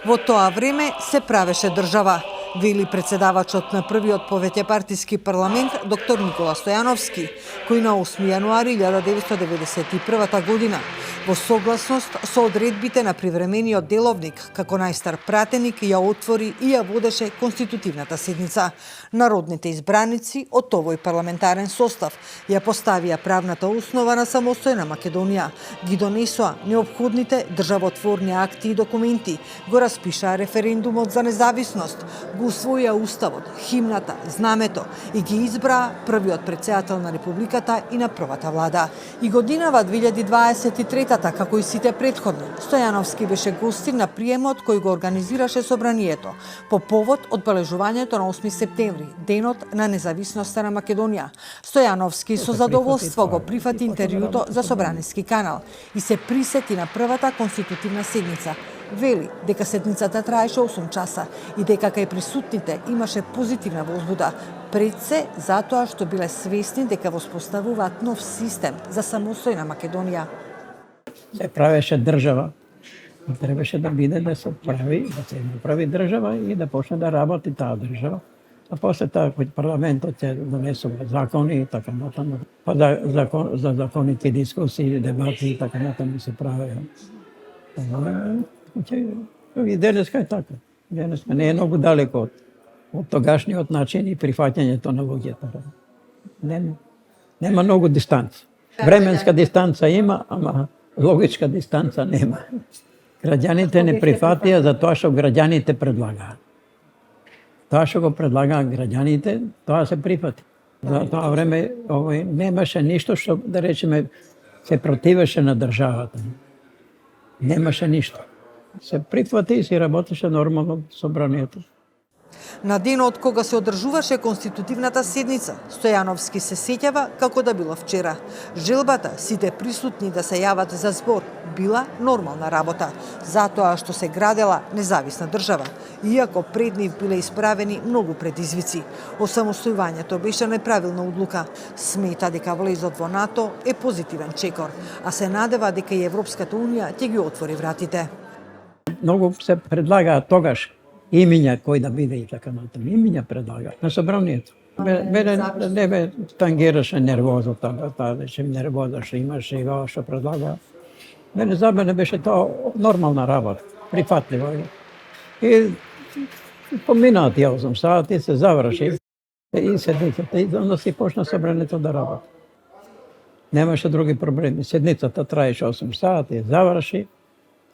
Во тоа време се правеше држава, вели председавачот на првиот повеќепартиски парламент доктор Никола Стојановски, кој на 8 јануари 1991 година во согласност со одредбите на привремениот деловник како најстар пратеник ја отвори и ја водеше конститутивната седница. Народните избраници од овој парламентарен состав ја поставија правната основа на самостојна Македонија, ги донесоа неопходните државотворни акти и документи, го распишаа референдумот за независност, го усвоија уставот, химната, знамето и ги избраа првиот претседател на републиката и на првата влада. И годинава 2023-та, како и сите претходни, Стојановски беше гостин на приемот кој го организираше собранието по повод одбележувањето на 8 септември, денот на независноста на Македонија. Стојановски со задоволство го прифати интервјуто за Собраниски канал и се присети на првата конститутивна седница. Вели дека седницата траеше 8 часа и дека кај присутните имаше позитивна возбуда, пред се затоа што биле свесни дека воспоставуваат нов систем за самостојна Македонија. Се правеше држава. Требаше да биде да се направи држава и да почне да работи таа држава. А после тоа кој парламентот се донесува закони и така натаму. Па за законите дискусии, дебати и така натаму се правеа. И денеска е така. Денеска не е многу далеко од тогашниот начин и прифаќањето на луѓето. Нема многу дистанца. Временска дистанца има, ама логичка дистанца нема. Граѓаните не прифатија за тоа што граѓаните предлагаат. Тоа што го предлагаат граѓаните, тоа се прифати. За тоа време немаше ништо што, да речеме, се противеше на државата. Немаше ништо. Се прифати и се работеше нормално собранието. На денот кога се одржуваше конститутивната седница, Стојановски се сеќава како да било вчера. Желбата сите присутни да се јават за збор била нормална работа, затоа што се градела независна држава, иако пред нив биле исправени многу предизвици. Осамостојувањето беше неправилна одлука. Смета дека влезот во НАТО е позитивен чекор, а се надева дека и Европската унија ќе ги отвори вратите. Многу се предлагаат тогаш имиња кој да биде и така натаму. Имиња предлага на собранието. Не ме тангираше нервозата, нервоза што имаше и ова што предлага. За мене беше тоа нормална работа, прифатливо. И поминаа тие 8 сати, се заврши и седницата, и onda си почна собранието да работи. Немаше други проблеми. Седницата траеше 8 сати, заврши,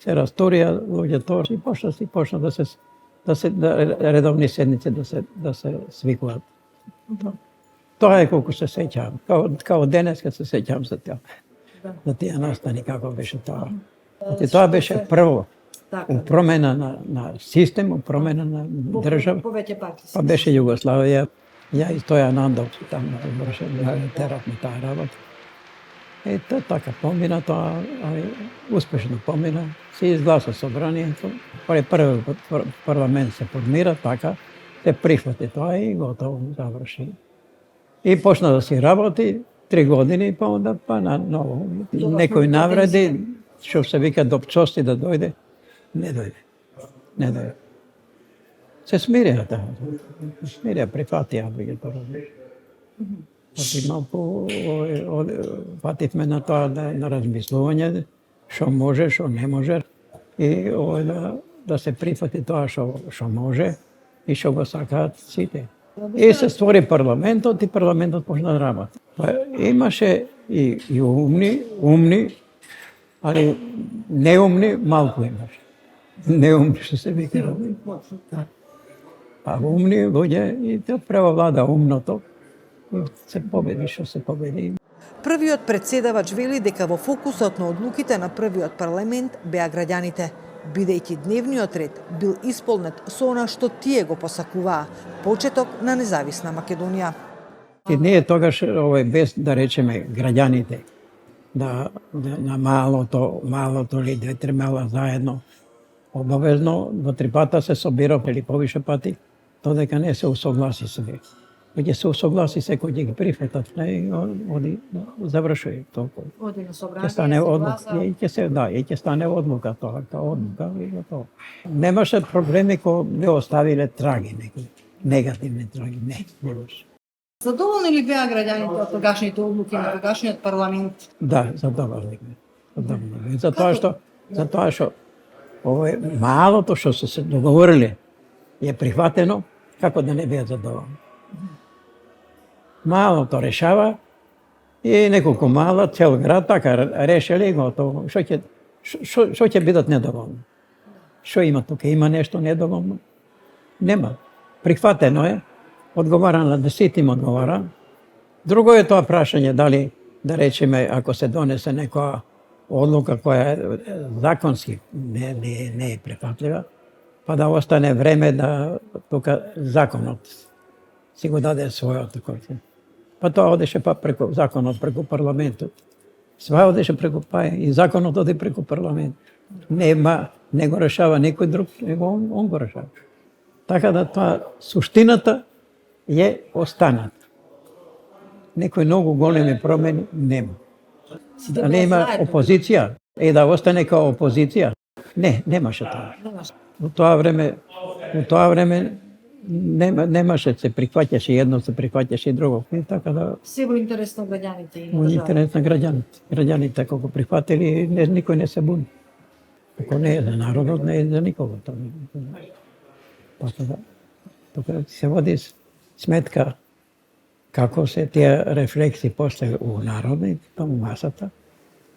се расторија луѓето и почна да се редовни седници да се свикуваат. Тоа е колку се сеќавам. Као денеска се сеќавам за тоа. За тие настани како беше тоа. Тоа беше прво промена на систем, промена на држава. Па беше Југославија. Ја и Стојан Андов там терапна таа работа. Ето така помина тоа, успешно помина. Се изгласа собранието, први парламент се формира, така, се прифати тоа и готово, заврши. И почна да си работи 3 години, па онда на ново. Некој навреди, што се вика до пчости да дојде, не дојде. Се смирија таа. Смирија, прифатија луѓето. Малку пативме на тоа на размислување, што може, што не може, и да се прифати тоа што може и што го сакаат сите. И се створи парламентот и парламентот почна да работи. Имаше и умни, али неумни малку имаше. Неумни што се вика. А умни луѓе и тоа превлада умното. Се победи што се победи. Првиот претседавач вели дека во фокусот на одлуките на првиот парламент беа граѓаните, бидејќи дневниот ред бил исполнет со она што тие го посакуваа, почеток на независна Македонија. И ние тогаш без да речеме граѓаните, на малото или 2-3 мала заедно, обавезно 2-3 пата се собира или повише пати, тоа дека не се усогласи све. Ќе се усогласи секој ќе ги прифатат, и оди завршува толку. Оди на собрание. Ќе стане одлука, ќе стане одлука тоа, одлука и готово. Немаше проблеми кои не оставиле траги некои негативни траги, не, немаше. Задоволни ли беа граѓаните од тогашните одлуки на тогашниот парламент? Да, задоволни бе. Затоа што ово малото што се договориле е прифатено, како да не беа задоволни. Малото решава и неколку мала, цел град така решили и готово. Што ќе бидат недоволни? Што има тука? Има нешто недоволно? Нема. Прихватено е, одговара на десетим одговара. Друго е тоа прашање дали, да речеме, ако се донесе некоја одлука која законски не е прифатлива, па да остане време да тука законот си го даде својот кој. Па тоа одеше преку законот, преку парламентот. Сваа одеше преку и законот оди преку парламент. Не го решава некој друг, него он го решава. Така да тоа суштината е останат. Некои многу големи промени нема. Да не има опозиција, да остане као опозиција. Не, немаше тоа. Во тоа време немаше, се прихваќаше едно, се прихваќаше и друго. И така да Се во интерес на граѓаните и во интерес на граѓаните. Граѓаните како прихватили, никој не се буни. Ако не е за народот, не е за никого. Тука се води сметка како се тие рефлекси после у народот, таму масата,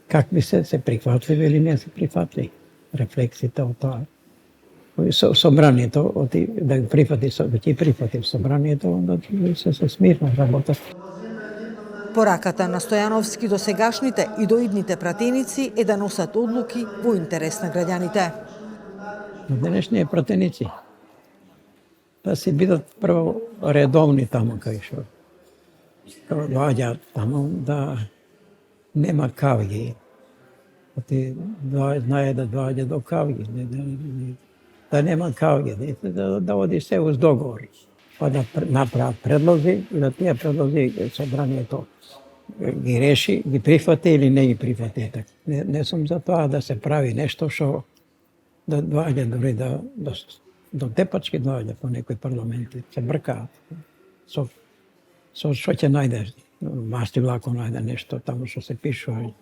какви се прихватливи или не се прихватливи рефлексите од тоа. Собранието, да ги прифати собранието, onda се смирно работат. Пораката на Стојановски до сегашните и до идните пратеници е да носат одлуки во интерес на граѓаните. На денешните пратеници да се бидат прво редовни таму кај што доаѓаат таму, да нема кавги. Знае да доаѓа до кавги, да нема кавги, да оди се уз договор, па да направат предлози и да тие предлози собранието ги реши, ги прифати или не ги прифати. Не сум за тоа да се прави нешто што да доаѓа дори до тепачки доаѓа по некои парламенти, се бркаат. Со што ќе најдеш, мастила ако најде нешто таму што се пишува,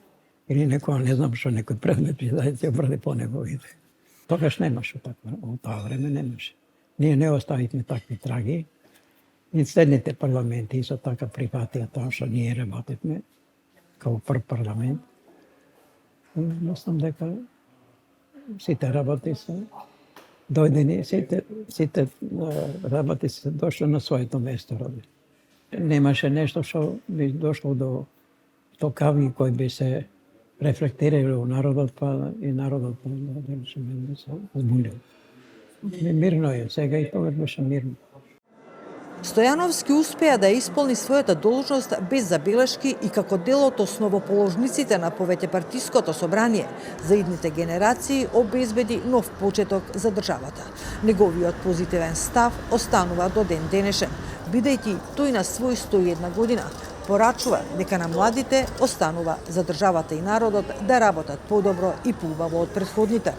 или некоја, не знам што, некој предмет да се обради по него иде. Тогаш немаше такво, во тоа време немаше. Ние не оставивме такви траги. И следните парламенти исто така прифатија тоа што ние работевме како прв парламент. Мислам дека сите работи се дојдени, сите работи се дошло на своето место. Немаше нешто што би дошло до кавги кои би се рефлектирали у народот, па и народот да се збунил. Мирно е, сега и тогаш беше мирно. Стојановски успеа да исполни својата должност без забелешки и како дел од основоположниците на повеќепартиското собрание за идните генерации обезбеди нов почеток за државата. Неговиот позитивен став останува до ден денешен, бидејќи тој на свој 101 година порачува дека на младите останува за државата и народот да работат подобро и поубаво од претходните.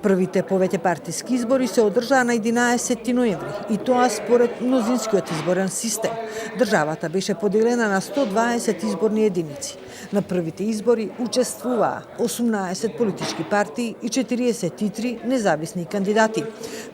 Првите повеќепартиски избори се одржаа на 11 ноември и тоа според мнозинскиот изборен систем. Државата беше поделена на 120 изборни единици. На првите избори учествуваа 18 политички партии и 43 независни кандидати.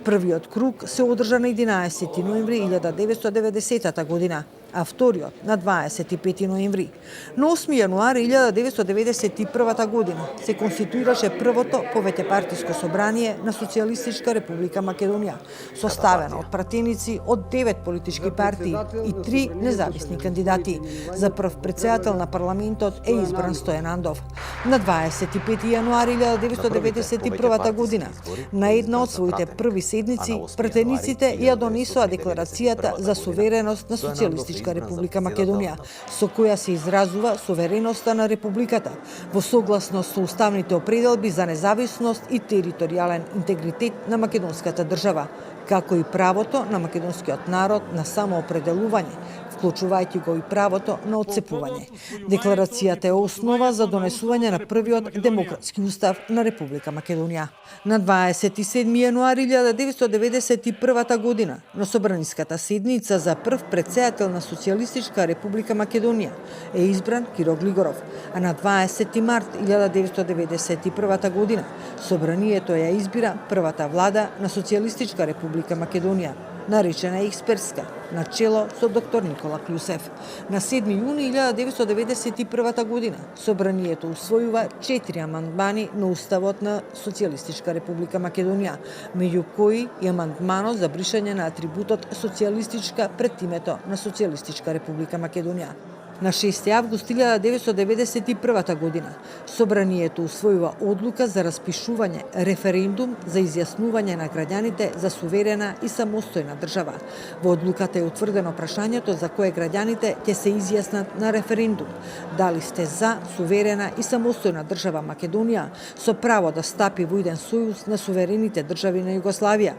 Првиот круг се одржа на 11 ноември 1990 година, а вториот на 25 ноември. На 8 јануари 1991 година се конституираше првото повеќепартиско собрание на Социјалистичка република Македонија, составено од пратеници од 9 политички партии и 3 независни кандидати. За прв претседател на парламентот е избран Стојан Андов. На 25 јануари 1991 година, на една од своите први седници, пратениците ја донесоа декларацијата за сувереност на Социјалистичка Социјалистичка република Македонија, со која се изразува сувереноста на републиката во согласност со уставните определби за независност и територијален интегритет на македонската држава, како и правото на македонскиот народ на самоопределување, вклучувајќи го и правото на отцепување. Декларацијата е основа за донесување на првиот демократски устав на Република Македонија. На 27 јануари 1991 година, на Собраниската седница за прв претседател на Социјалистичка република Македонија е избран Киро Глигоров, а на 20 март 1991 година Собранието ја избира првата влада на Социјалистичка република Македонија, наречена експертска, на чело со доктор Никола Клюсев. На 7 јуни 1991 година Собранието усвојува 4 амандмани на Уставот на Социјалистичка република Македонија, меѓу кои и амандманот за бришање на атрибутот социјалистичка пред името на Социјалистичка република Македонија. На 6 август 1991 година Собранието усвојува одлука за распишување референдум за изјаснување на граѓаните за суверена и самостојна држава. Во одлуката е утврдено прашањето за кое граѓаните ќе се изјаснат на референдум: дали сте за суверена и самостојна држава Македонија со право да стапи во иден сојуз на суверените држави на Југославија.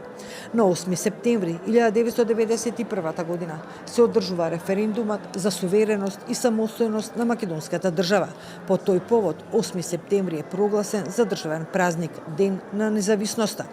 На 8 септември 1991 година се одржува референдумот за сувереност и самостојност на македонската држава. По тој повод 8 септември е прогласен за државен празник, Ден на независноста.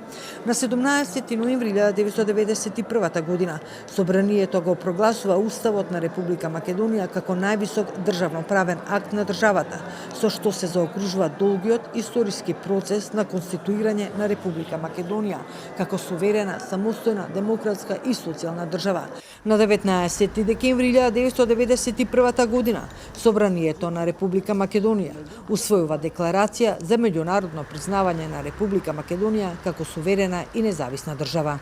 На 17 ноември 1991 година Собранието го прогласува Уставот на Република Македонија како највисок државноправен акт на државата, со што се заокружува долгиот историски процес на конституирање на Република Македонија како суверена, самостојна, демократска и социјална држава. На 19 декември 1991 година Собранието на Република Македонија усвојува декларација за меѓународно признавање на Република Македонија како суверена и независна држава.